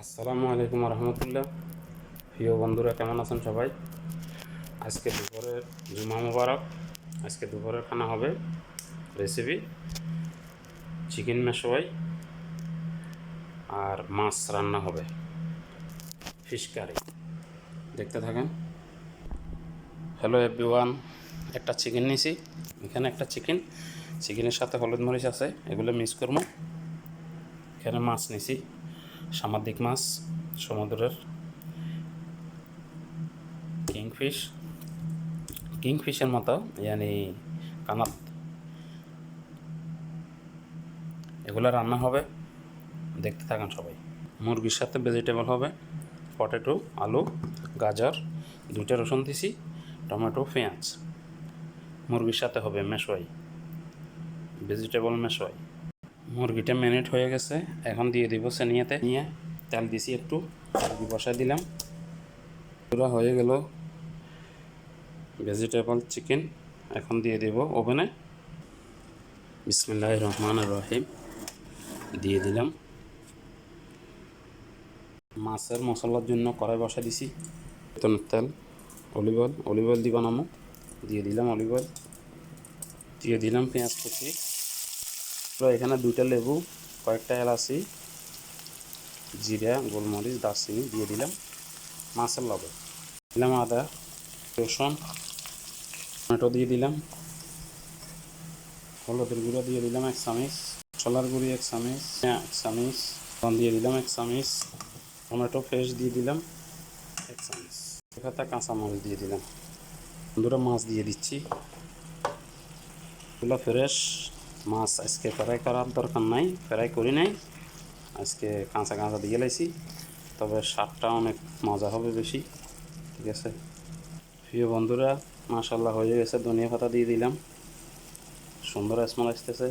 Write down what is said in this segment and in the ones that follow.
আসসালামু আলাইকুম রহমতুল্লাহ। প্রিয় বন্ধুরা, কেমন আছেন সবাই? আজকে দুপুরের জুমা মুবারক। আজকে দুপুরের খানা হবে রেসিপি চিকেন মেশওয়াই আর মাছ রান্না হবে, ফিশ কারি। দেখতে থাকেন। হ্যালো এভরিওয়ান, একটা চিকেন নিছি। এখানে একটা চিকেনের সাথে হলুদ মরিচ আছে, এগুলো মিক্স করবো। এখানে মাছ নিছি, সামুদ্রিক মাছ, সমুদ্রের কিংফিশের মতো, কানাত। এগুলো রান্না হবে, দেখতে থাকেন সবাই। মুরগির সাথে ভেজিটেবল হবে, পটেটো, আলু, গাজর, 2টা রসুন দিছি, টমেটো, পেঁয়াজ। মুরগির সাথে হবে মেশওয়াই, ভেজিটেবল মেশওয়াই। মুরগিটা ম্যারিনেট হয়ে গেছে, এখন দিয়ে দিব সেনিয়াতে নিয়ে তেল দিছি একটু, মুরগি বসাই দিলাম। পুরো হয়ে গেল ভেজিটেবল চিকেন। এখন দিয়ে দেব ওভেনে। বিসমিল্লাহির রহমানির রহিম দিয়ে দিলাম। মাছের মশলার জন্য কড়াই বসা দিছি, তেল, অলিভ অয়েল দিব নামো, দিয়ে দিলাম অলিভ অয়েল, দিয়ে দিলাম পেঁয়াজ কুচি। তো এখানে 2টা লেবু, কয়েকটা এলাচি, জিরা, গোলমরিচ, দারচিনি দিয়ে দিলাম। মাছের লবণ দিলাম, আদা, রসুন, টমেটো দিয়ে দিলাম। হলুদের গুঁড়ো দিয়ে দিলাম 1 চামচ, মশলার গুঁড়ি 1 চামচ, 1 চামচ, দিয়ে দিলাম 1 চামচ, টমেটো ফ্রেশ দিয়ে দিলাম 1 চামচ, একটা কাঁচামরিচ দিয়ে দিলাম। বন্ধুরা, মাছ দিয়ে দিচ্ছি। এগুলো ফ্রেশ মাছ, আজকে ফ্রাই করার দরকার নাই, ফ্রাই করি নাই, আজকে কাঁচা কাঁচা দিয়ে লাইছি, তবে স্বাদটা অনেক মজা হবে বেশি। ঠিক আছে প্রিয় বন্ধুরা, মাশাআল্লাহ হয়ে গেছে। ধনিয়া পাতা দিয়ে দিলাম, সুন্দর স্মেল আসতেছে।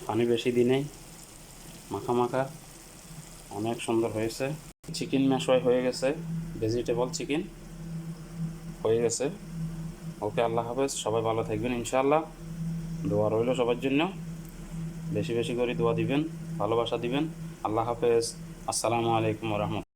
পানি বেশি দিই নাই, মাখা মাখা, অনেক সুন্দর হয়েছে। চিকেন মেশওয়াই হয়ে গেছে, ভেজিটেবল চিকেন হয়ে গেছে। ওকে, আল্লাহ হাফেজ, সবাই ভালো থাকবেন ইনশাআল্লাহ। দোয়া রইল সবার জন্য, বেশি বেশি করে দোয়া দিবেন, ভালোবাসা দিবেন। আল্লাহ হাফেজ, আসসালামু আলাইকুম রহমতুল্লাহ।